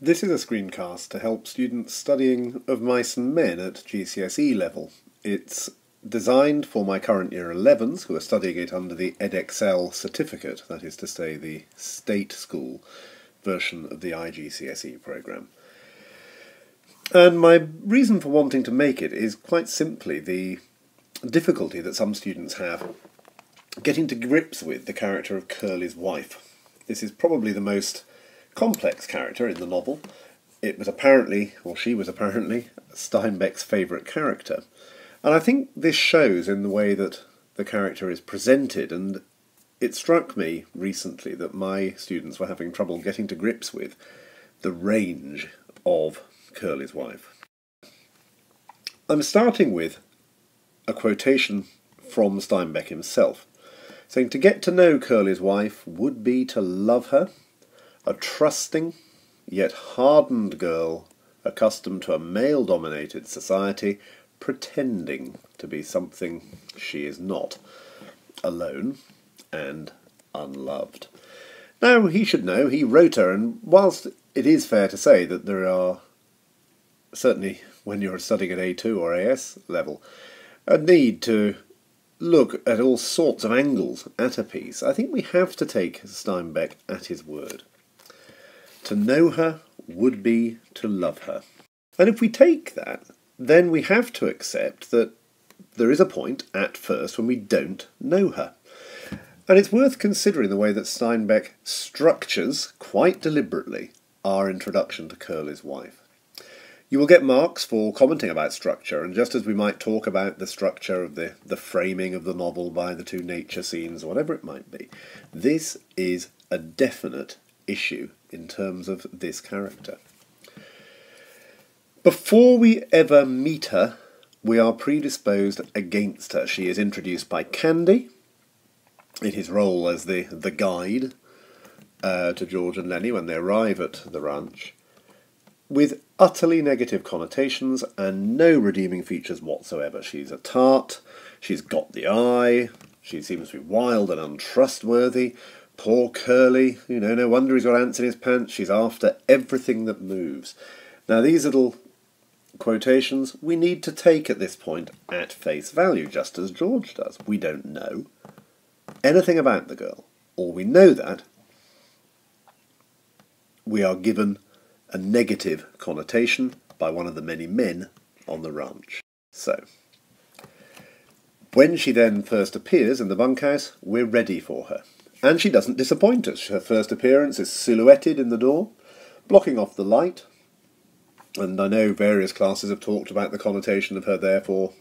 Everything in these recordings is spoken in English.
This is a screencast to help students studying of mice and men at GCSE level. It's designed for my current Year 11s who are studying it under the EdExcel certificate, that is to say the state school version of the IGCSE programme. And my reason for wanting to make it is quite simply the difficulty that some students have getting to grips with the character of Curley's wife. This is probably the most complex character in the novel. It was apparently, or she was apparently, Steinbeck's favourite character. And I think this shows in the way that the character is presented, and it struck me recently that my students were having trouble getting to grips with the range of Curley's wife. I'm starting with a quotation from Steinbeck himself, saying, "To get to know Curley's wife would be to love her, a trusting, yet hardened girl, accustomed to a male-dominated society, pretending to be something she is not, alone and unloved." Now, he should know, he wrote her, and whilst it is fair to say that there are, certainly when you're studying at A2 or AS level, a need to look at all sorts of angles at a piece, I think we have to take Steinbeck at his word. To know her would be to love her. And if we take that, then we have to accept that there is a point at first when we don't know her. And it's worth considering the way that Steinbeck structures, quite deliberately, our introduction to Curley's wife. You will get marks for commenting about structure, and just as we might talk about the structure of the framing of the novel by the two nature scenes, or whatever it might be, this is a definite issue in terms of this character. Before we ever meet her, we are predisposed against her. She is introduced by Candy, in his role as the guide to George and Lennie when they arrive at the ranch, with utterly negative connotations and no redeeming features whatsoever. She's a tart, she's got the eye, she seems to be wild and untrustworthy. Poor Curley, no wonder he's got ants in his pants. She's after everything that moves. Now, these little quotations we need to take at this point at face value, just as George does. We don't know anything about the girl. Or we know that we are given a negative connotation by one of the many men on the ranch. So, when she then first appears in the bunkhouse, we're ready for her. And she doesn't disappoint us. Her first appearance is silhouetted in the door, blocking off the light. And I know various classes have talked about the connotation of her therefore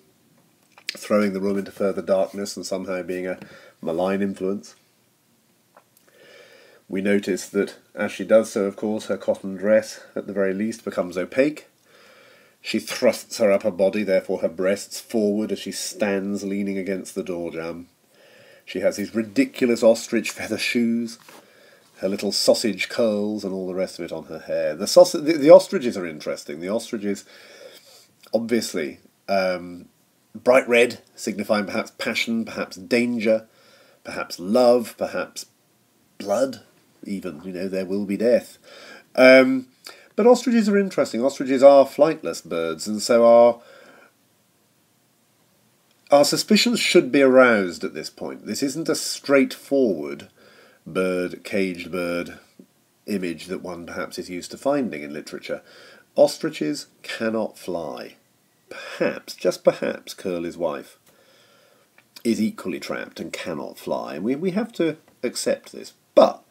throwing the room into further darkness and somehow being a malign influence. We notice that as she does so, of course, her cotton dress, at the very least, becomes opaque. She thrusts her upper body, therefore her breasts, forward as she stands leaning against the door jamb. She has these ridiculous ostrich feather shoes, her little sausage curls and all the rest of it on her hair. The ostriches are interesting. The ostriches, obviously, bright red, signifying perhaps passion, perhaps danger, perhaps love, perhaps blood, even, there will be death. But ostriches are interesting. Ostriches are flightless birds, and so our suspicions should be aroused at this point. This isn't a straightforward caged bird image that one perhaps is used to finding in literature. Ostriches cannot fly. Perhaps, just perhaps, Curley's wife is equally trapped and cannot fly. And we have to accept this. But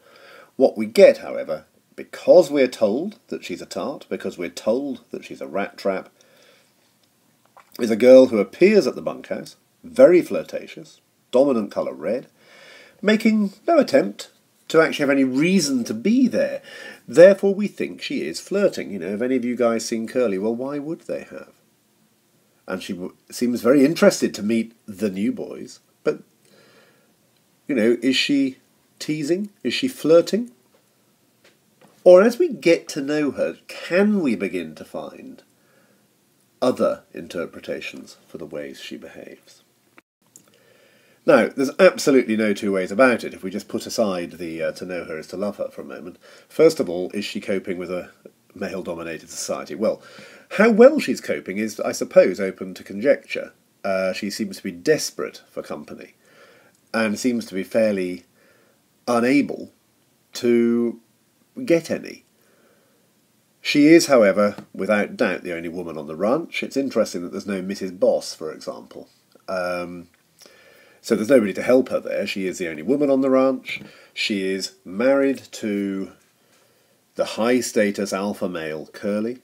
what we get, however, because we're told that she's a tart, because we're told that she's a rat trap, is a girl who appears at the bunkhouse, very flirtatious, dominant colour red, making no attempt to actually have any reason to be there. Therefore we think she is flirting. Have any of you guys seen Curley? Well, why would they have? And she seems very interested to meet the new boys. But, is she teasing? Is she flirting? Or as we get to know her, can we begin to find other interpretations for the ways she behaves? Now, there's absolutely no two ways about it if we just put aside the to know her is to love her for a moment. First of all, is she coping with a male-dominated society. Well, how well she's coping is, I suppose, open to conjecture. She seems to be desperate for company and seems to be fairly unable to get any. She is, however, without doubt the only woman on the ranch. It's interesting that there's no Mrs. Boss, for example. So there's nobody to help her there. She is the only woman on the ranch. She is married to the high-status alpha male, Curley.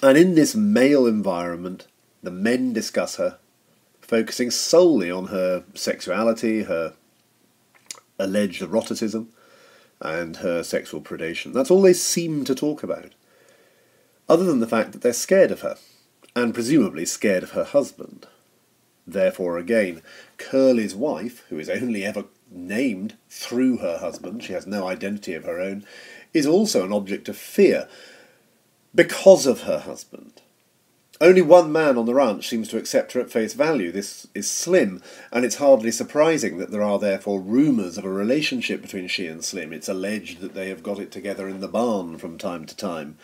And in this male environment, the men discuss her, focusing solely on her sexuality, her alleged eroticism, and her sexual predation. That's all they seem to talk about, other than the fact that they're scared of her, and presumably scared of her husband. Therefore, again, Curley's wife, who is only ever named through her husband, she has no identity of her own, is also an object of fear because of her husband. Only one man on the ranch seems to accept her at face value. This is Slim, and it's hardly surprising that there are therefore rumours of a relationship between she and Slim. It's alleged that they have got it together in the barn from time to time.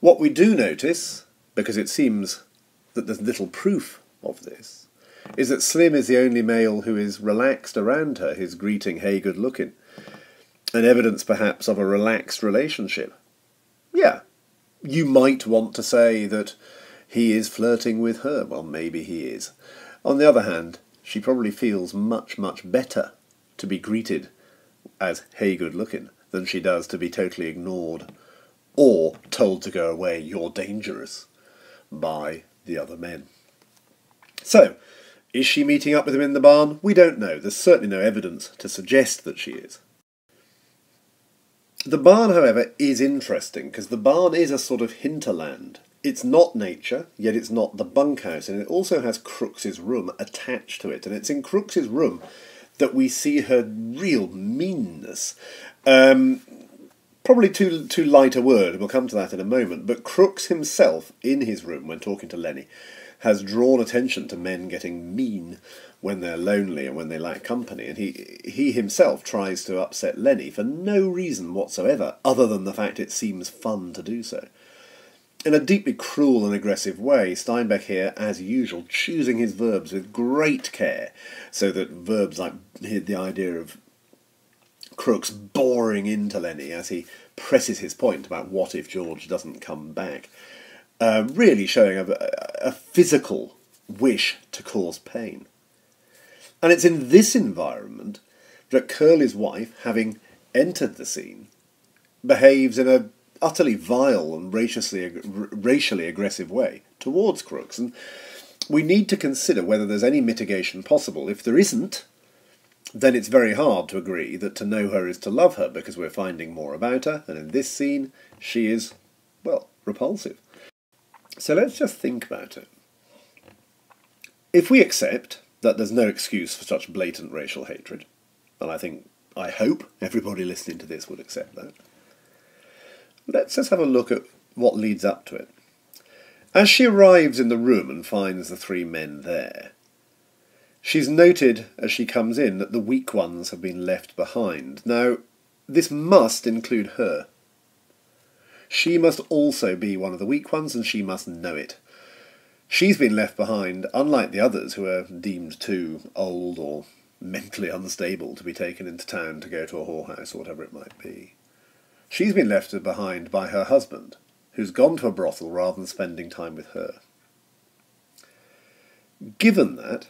What we do notice, because it seems that there's little proof of this, is that Slim is the only male who is relaxed around her, his greeting, "Hey, good looking," an evidence perhaps of a relaxed relationship. Yeah, you might want to say that he is flirting with her. Well, maybe he is. On the other hand, she probably feels much, much better to be greeted as "Hey, good looking" than she does to be totally ignored or told to go away, "You're dangerous," by the other men. So, is she meeting up with him in the barn? We don't know. There's certainly no evidence to suggest that she is. The barn, however, is interesting, because the barn is a sort of hinterland. It's not nature, yet it's not the bunkhouse, and it also has Crooks's room attached to it, and it's in Crooks's room that we see her real meanness. Probably too light a word, we'll come to that in a moment, but Crooks himself, in his room, when talking to Lennie, has drawn attention to men getting mean when they're lonely and when they lack company, and he himself tries to upset Lennie for no reason whatsoever, other than the fact it seems fun to do so. In a deeply cruel and aggressive way, Steinbeck here, as usual, choosing his verbs with great care, so that verbs like the idea of Crooks boring into Lennie as he presses his point about what if George doesn't come back, really showing a physical wish to cause pain. And it's in this environment that Curley's wife, having entered the scene, behaves in a utterly vile and racially aggressive way towards Crooks, and we need to consider whether there's any mitigation possible. If there isn't, then it's very hard to agree that to know her is to love her, because we're finding more about her, and in this scene she is, well, repulsive. So let's just think about it. If we accept that there's no excuse for such blatant racial hatred, and I hope everybody listening to this would accept that, let's just have a look at what leads up to it. As she arrives in the room and finds the three men there, she's noted as she comes in that the weak ones have been left behind. Now, this must include her. She must also be one of the weak ones, and she must know it. She's been left behind, unlike the others who are deemed too old or mentally unstable to be taken into town to go to a whorehouse or whatever it might be. She's been left behind by her husband, who's gone to a brothel rather than spending time with her. Given that,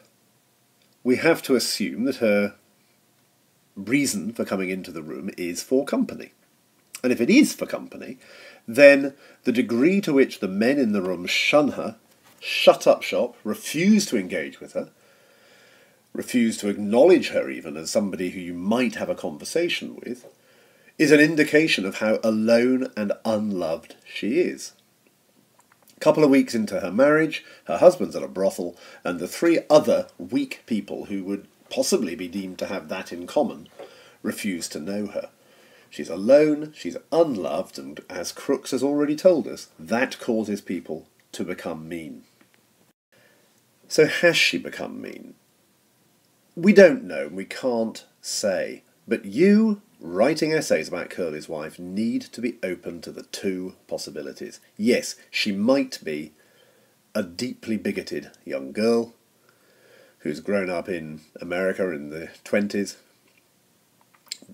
we have to assume that her reason for coming into the room is for company. And if it is for company, then the degree to which the men in the room shun her, shut up shop, refuse to engage with her, refuse to acknowledge her even as somebody who you might have a conversation with, is an indication of how alone and unloved she is. A couple of weeks into her marriage, her husband's at a brothel, and the three other weak people who would possibly be deemed to have that in common refuse to know her. She's alone, she's unloved, and as Crooks has already told us, that causes people to become mean. So has she become mean? We don't know, we can't say. But you, writing essays about Curley's wife need to be open to the two possibilities. Yes, she might be a deeply bigoted young girl who's grown up in America in the 20s,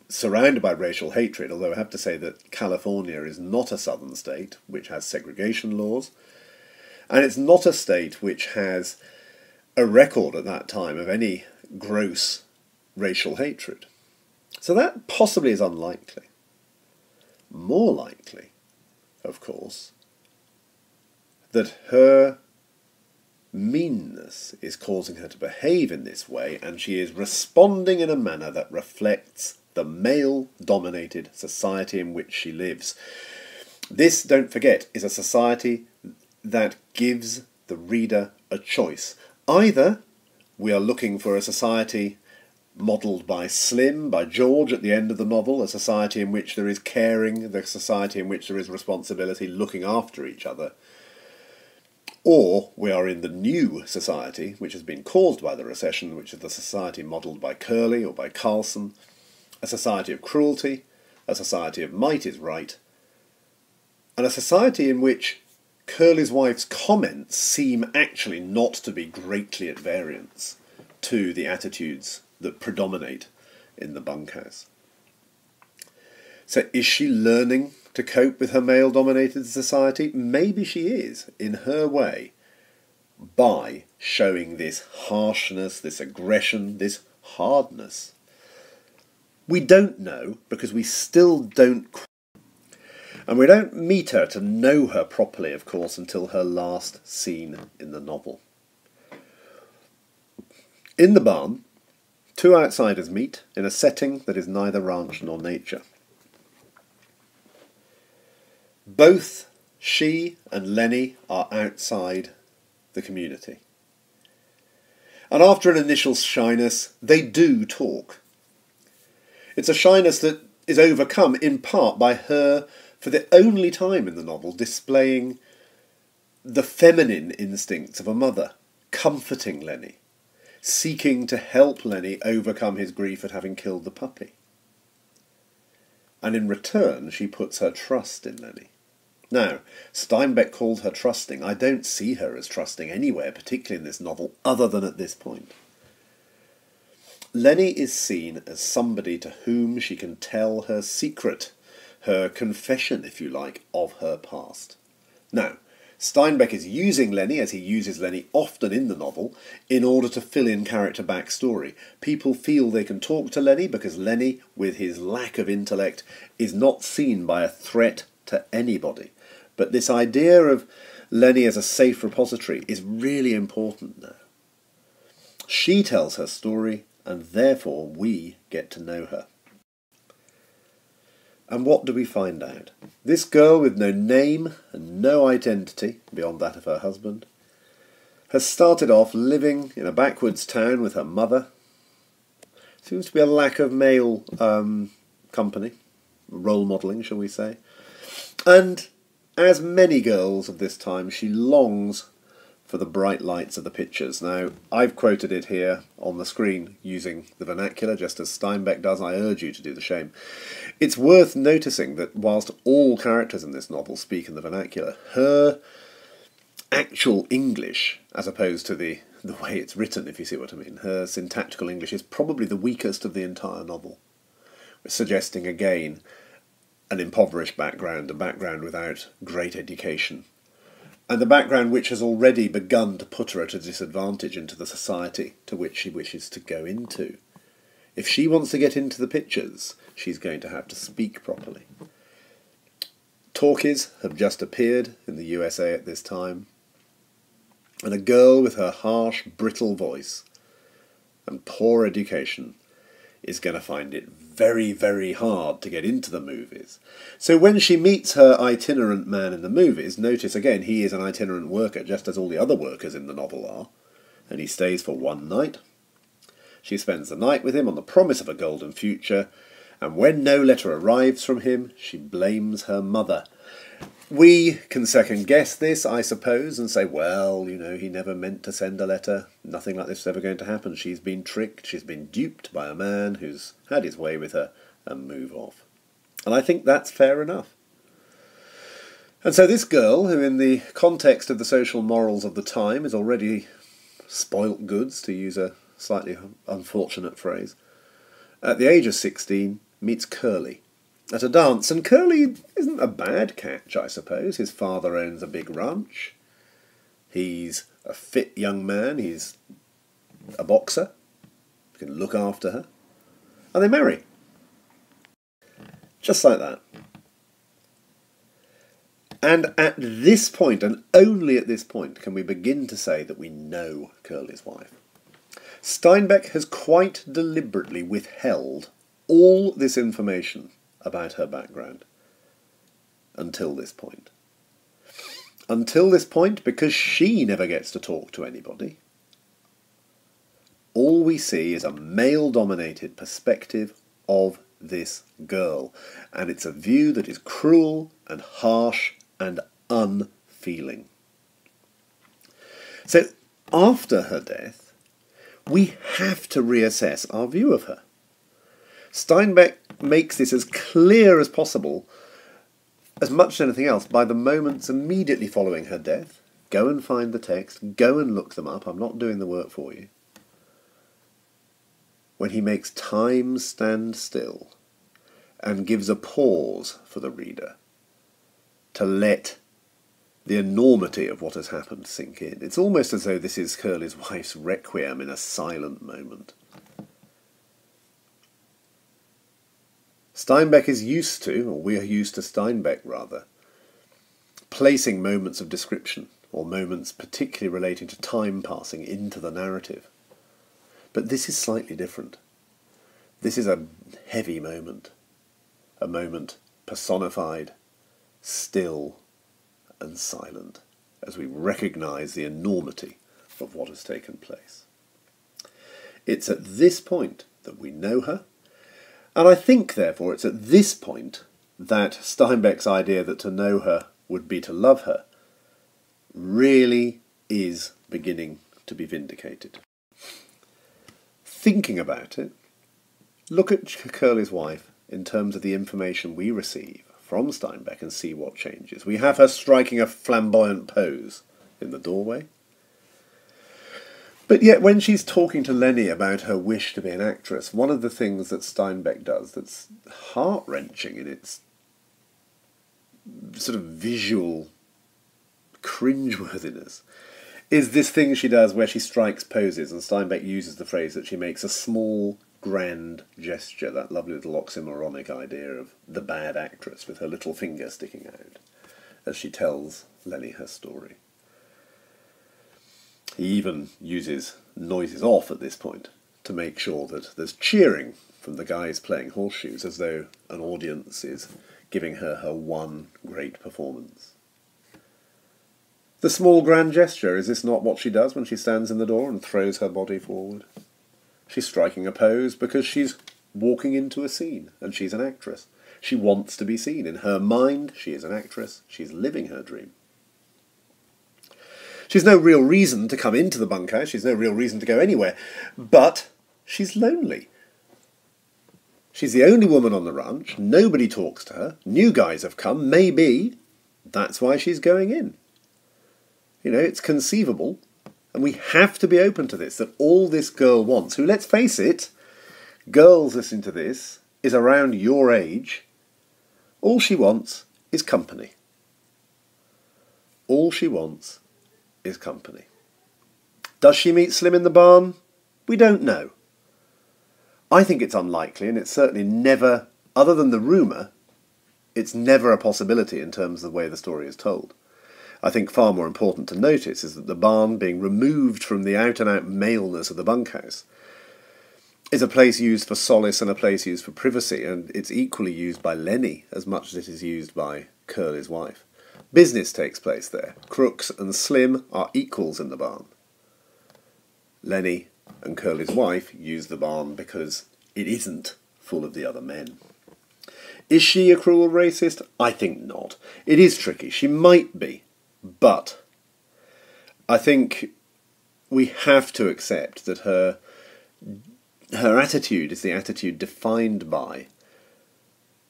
surrounded by racial hatred, although I have to say that California is not a southern state which has segregation laws, and it's not a state which has a record at that time of any gross racial hatred. So that possibly is unlikely. More likely, of course, that her meanness is causing her to behave in this way, and she is responding in a manner that reflects the male-dominated society in which she lives. This, don't forget, is a society that gives the reader a choice. Either we are looking for a society modelled by Slim, by George at the end of the novel, a society in which there is caring, the society in which there is responsibility, looking after each other, or we are in the new society, which has been caused by the recession, which is the society modelled by Curley or by Carlson, a society of cruelty, a society of might is right, and a society in which Curley's wife's comments seem actually not to be greatly at variance to the attitudes that predominate in the bunkhouse. So is she learning to cope with her male-dominated society? Maybe she is, in her way, by showing this harshness, this aggression, this hardness. We don't know, because we still don't, and we don't meet her to know her properly, of course, until her last scene in the novel. In the barn, two outsiders meet in a setting that is neither ranch nor nature. Both she and Lennie are outside the community. And after an initial shyness, they do talk. It's a shyness that is overcome in part by her, for the only time in the novel, displaying the feminine instincts of a mother, comforting Lennie, seeking to help Lennie overcome his grief at having killed the puppy. And in return, she puts her trust in Lennie. Now, Steinbeck called her trusting. I don't see her as trusting anywhere, particularly in this novel, other than at this point. Lennie is seen as somebody to whom she can tell her secret, her confession, if you like, of her past. Now, Steinbeck is using Lennie, as he uses Lennie often in the novel, in order to fill in character backstory. People feel they can talk to Lennie because Lennie, with his lack of intellect, is not seen by a threat to anybody. But this idea of Lennie as a safe repository is really important now. She tells her story, and therefore we get to know her. And what do we find out? This girl with no name and no identity, beyond that of her husband, has started off living in a backwoods town with her mother. Seems to be a lack of male company, role modelling, shall we say. And as many girls of this time, she longs for the bright lights of the pictures. Now, I've quoted it here on the screen using the vernacular, just as Steinbeck does. I urge you to do the same. It's worth noticing that whilst all characters in this novel speak in the vernacular, her actual English, as opposed to the way it's written, if you see what I mean, her syntactical English is probably the weakest of the entire novel, suggesting again an impoverished background, a background without great education, and the background which has already begun to put her at a disadvantage into the society to which she wishes to go into. If she wants to get into the pictures, she's going to have to speak properly. Talkies have just appeared in the USA at this time, and a girl with her harsh, brittle voice and poor education is going to find it very, very hard to get into the movies. So when she meets her itinerant man in the movies, notice again he is an itinerant worker, just as all the other workers in the novel are, and he stays for one night. She spends the night with him on the promise of a golden future, and when no letter arrives from him, she blames her mother. We can second guess this, I suppose, and say, well, you know, he never meant to send a letter. Nothing like this is ever going to happen. She's been tricked. She's been duped by a man who's had his way with her and move off. And I think that's fair enough. And so this girl, who in the context of the social morals of the time is already spoilt goods, to use a slightly unfortunate phrase, at the age of 16 meets Curley at a dance. And Curley isn't a bad catch, I suppose. His father owns a big ranch. He's a fit young man. He's a boxer. He can look after her. And they marry. Just like that. And at this point, and only at this point, can we begin to say that we know Curley's wife. Steinbeck has quite deliberately withheld all this information about her background until this point. Until this point, because she never gets to talk to anybody, all we see is a male-dominated perspective of this girl, and it's a view that is cruel and harsh and unfeeling. So, after her death, we have to reassess our view of her. Steinbeck makes this as clear as possible, as much as anything else, by the moments immediately following her death. Go and find the text, go and look them up, I'm not doing the work for you. When he makes time stand still and gives a pause for the reader to let the enormity of what has happened sink in. It's almost as though this is Curley's wife's requiem in a silent moment. Steinbeck is used to, or we are used to Steinbeck rather, placing moments of description, or moments particularly relating to time passing, into the narrative. But this is slightly different. This is a heavy moment. A moment personified, still and silent, as we recognise the enormity of what has taken place. It's at this point that we know her, and I think, therefore, it's at this point that Steinbeck's idea that to know her would be to love her really is beginning to be vindicated. Thinking about it, look at Curley's wife in terms of the information we receive from Steinbeck and see what changes. We have her striking a flamboyant pose in the doorway. But yet when she's talking to Lennie about her wish to be an actress, one of the things that Steinbeck does that's heart-wrenching in its sort of visual cringeworthiness is this thing she does where she strikes poses, and Steinbeck uses the phrase that she makes a small, grand gesture, that lovely little oxymoronic idea of the bad actress with her little finger sticking out as she tells Lennie her story. He even uses noises off at this point to make sure that there's cheering from the guys playing horseshoes, as though an audience is giving her her one great performance. The small grand gesture, is this not what she does when she stands in the door and throws her body forward? She's striking a pose because she's walking into a scene, and she's an actress. She wants to be seen. In her mind, she is an actress. She's living her dream. She's no real reason to come into the bunkhouse. She's no real reason to go anywhere. But she's lonely. She's the only woman on the ranch. Nobody talks to her. New guys have come. Maybe that's why she's going in. You know, it's conceivable. And we have to be open to this, that all this girl wants, who, let's face it, girls listening to this, is around your age, all she wants is company. All she wants is company. Does she meet Slim in the barn? We don't know. I think it's unlikely, and it's certainly never, other than the rumour, it's never a possibility in terms of the way the story is told. I think far more important to notice is that the barn, being removed from the out-and-out maleness of the bunkhouse, is a place used for solace and a place used for privacy, and it's equally used by Lennie as much as it is used by Curley's wife. Business takes place there. Crooks and Slim are equals in the barn. Lennie and Curley's wife use the barn because it isn't full of the other men. Is she a cruel racist? I think not. It is tricky. She might be. But I think we have to accept that her attitude is the attitude defined by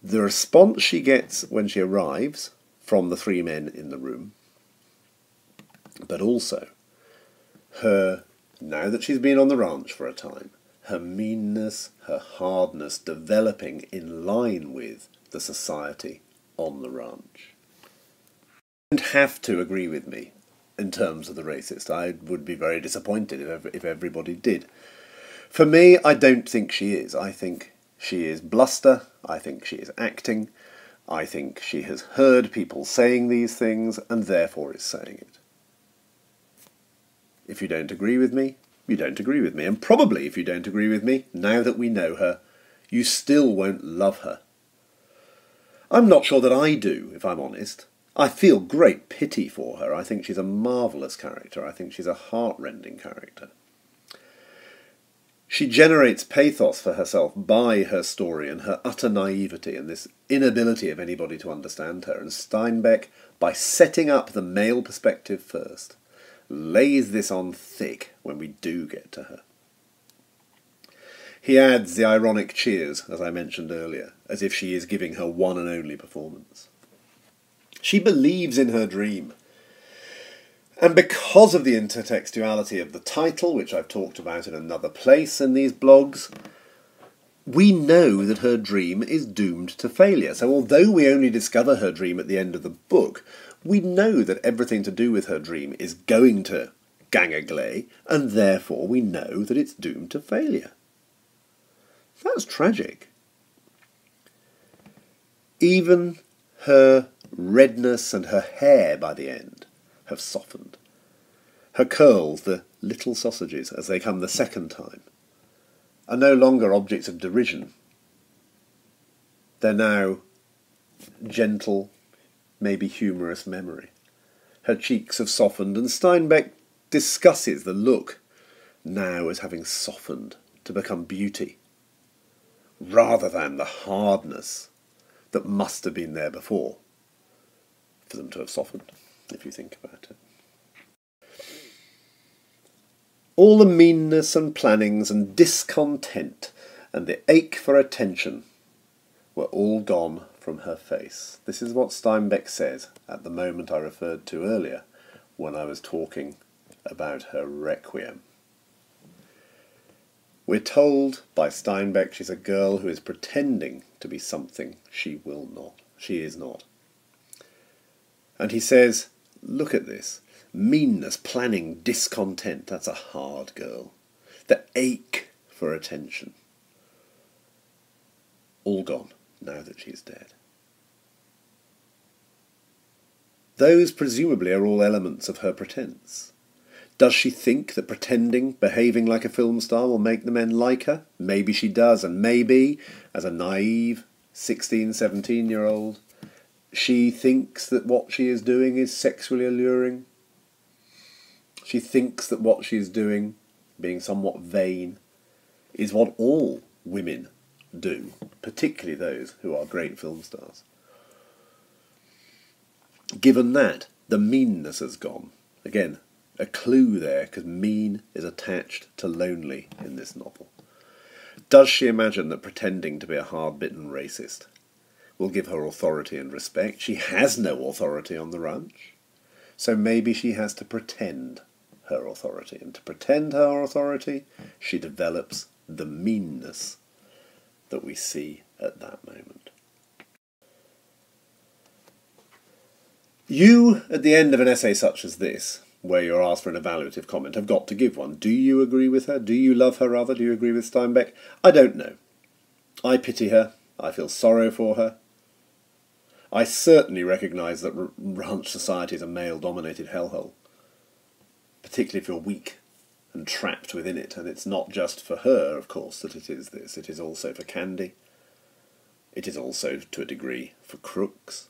The response she gets when she arrives from the three men in the room, but also her, now that she's been on the ranch for a time, her meanness, her hardness developing in line with the society on the ranch. You don't have to agree with me in terms of the racist. I would be very disappointed if everybody did. For me, I don't think she is. I think she is bluster. I think she is acting. I think she has heard people saying these things and therefore is saying it. If you don't agree with me, you don't agree with me. And probably if you don't agree with me, now that we know her, you still won't love her. I'm not sure that I do, if I'm honest. I feel great pity for her. I think she's a marvellous character. I think she's a heart-rending character. She generates pathos for herself by her story and her utter naivety and this inability of anybody to understand her. And Steinbeck, by setting up the male perspective first, lays this on thick when we do get to her. He adds the ironic cheers, as I mentioned earlier, as if she is giving her one and only performance. She believes in her dream. And because of the intertextuality of the title, which I've talked about in another place in these blogs, we know that her dream is doomed to failure. So although we only discover her dream at the end of the book, we know that everything to do with her dream is going to gang agley, and therefore we know that it's doomed to failure. That's tragic. Even her redness and her hair by the end have softened. Her curls, the little sausages, as they come the second time, are no longer objects of derision. They're now gentle, maybe humorous memory. Her cheeks have softened, and Steinbeck discusses the look now as having softened to become beauty, rather than the hardness that must have been there before for them to have softened, if you think about it. All the meanness and plannings and discontent and the ache for attention were all gone from her face. This is what Steinbeck says at the moment I referred to earlier when I was talking about her Requiem. We're told by Steinbeck she's a girl who is pretending to be something she is not. And he says, look at this. Meanness, planning, discontent. That's a hard girl. The ache for attention. All gone now that she's dead. Those presumably are all elements of her pretense. Does she think that pretending, behaving like a film star will make the men like her? Maybe she does, and maybe, as a naive 16, 17-year-old, she thinks that what she is doing is sexually alluring. She thinks that what she is doing, being somewhat vain, is what all women do, particularly those who are great film stars. Given that, the meanness has gone. Again, a clue there, because mean is attached to lonely in this novel. Does she imagine that pretending to be a hard-bitten racist will give her authority and respect? She has no authority on the ranch, so maybe she has to pretend her authority. And to pretend her authority, she develops the meanness that we see at that moment. You, at the end of an essay such as this, where you're asked for an evaluative comment, have got to give one. Do you agree with her? Do you love her rather? Do you agree with Steinbeck? I don't know. I pity her. I feel sorrow for her. I certainly recognise that ranch society is a male-dominated hellhole, particularly if you're weak and trapped within it. And it's not just for her, of course, that it is this. It is also for Candy. It is also, to a degree, for Crooks.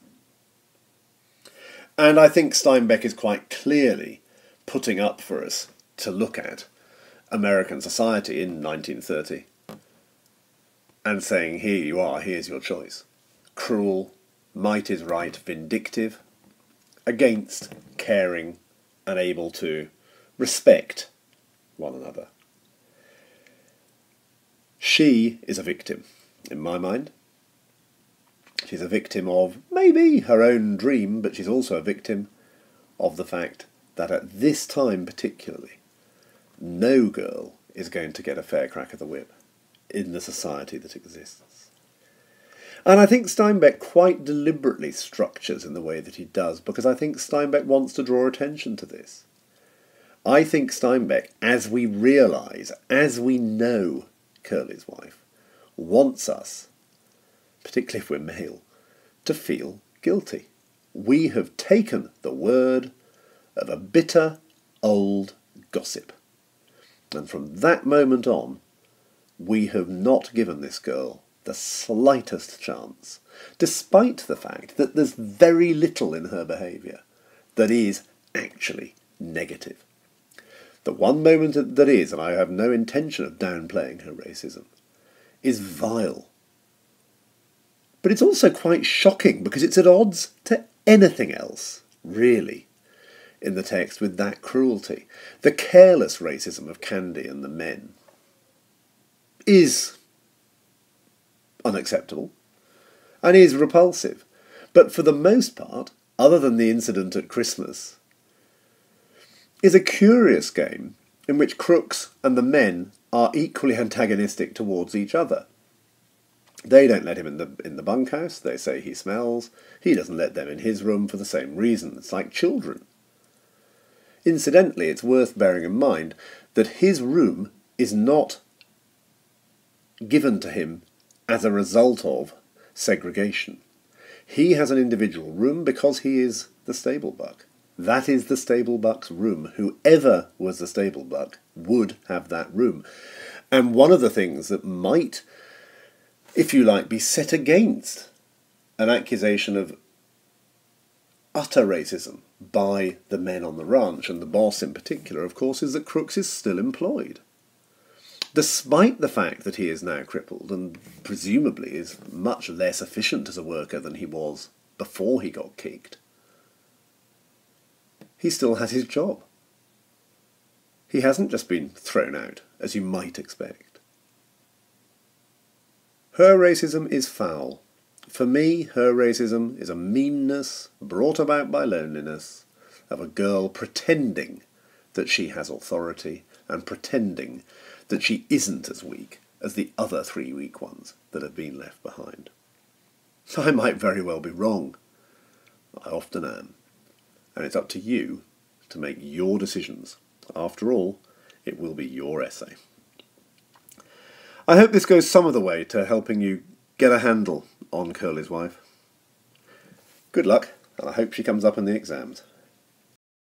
And I think Steinbeck is quite clearly putting up for us to look at American society in 1930 and saying, here you are, here's your choice. Cruel, might is right, vindictive, against caring and able to respect one another. She is a victim, in my mind. She's a victim of, maybe, her own dream, but she's also a victim of the fact that at this time particularly, no girl is going to get a fair crack of the whip in the society that exists. And I think Steinbeck quite deliberately structures in the way that he does, because I think Steinbeck wants to draw attention to this. I think Steinbeck, as we realise, as we know Curley's wife, wants us, particularly if we're male, to feel guilty. We have taken the word of a bitter old gossip. And from that moment on, we have not given this girl the slightest chance, despite the fact that there's very little in her behaviour that is actually negative. The one moment that is, and I have no intention of downplaying her racism, is vile. But it's also quite shocking because it's at odds to anything else, really, in the text with that cruelty. The careless racism of Candy and the men is unacceptable and is repulsive. But for the most part, other than the incident at Christmas, is a curious game in which Crooks and the men are equally antagonistic towards each other. They don't let him in the bunkhouse. They say he smells. He doesn't let them in his room for the same reason. It's like children. Incidentally, it's worth bearing in mind that his room is not given to him as a result of segregation. He has an individual room because he is the stable buck. That is the stable buck's room. Whoever was the stable buck would have that room. And one of the things that might, if you like, be set against an accusation of utter racism by the men on the ranch, and the boss in particular, of course, is that Crooks is still employed. Despite the fact that he is now crippled and presumably is much less efficient as a worker than he was before he got kicked, he still has his job. He hasn't just been thrown out, as you might expect. Her racism is foul. For me, her racism is a meanness brought about by loneliness of a girl pretending that she has authority and pretending that she isn't as weak as the other 3 weak ones that have been left behind. I might very well be wrong. I often am. And it's up to you to make your decisions. After all, it will be your essay. I hope this goes some of the way to helping you get a handle on Curley's wife. Good luck, and I hope she comes up in the exams.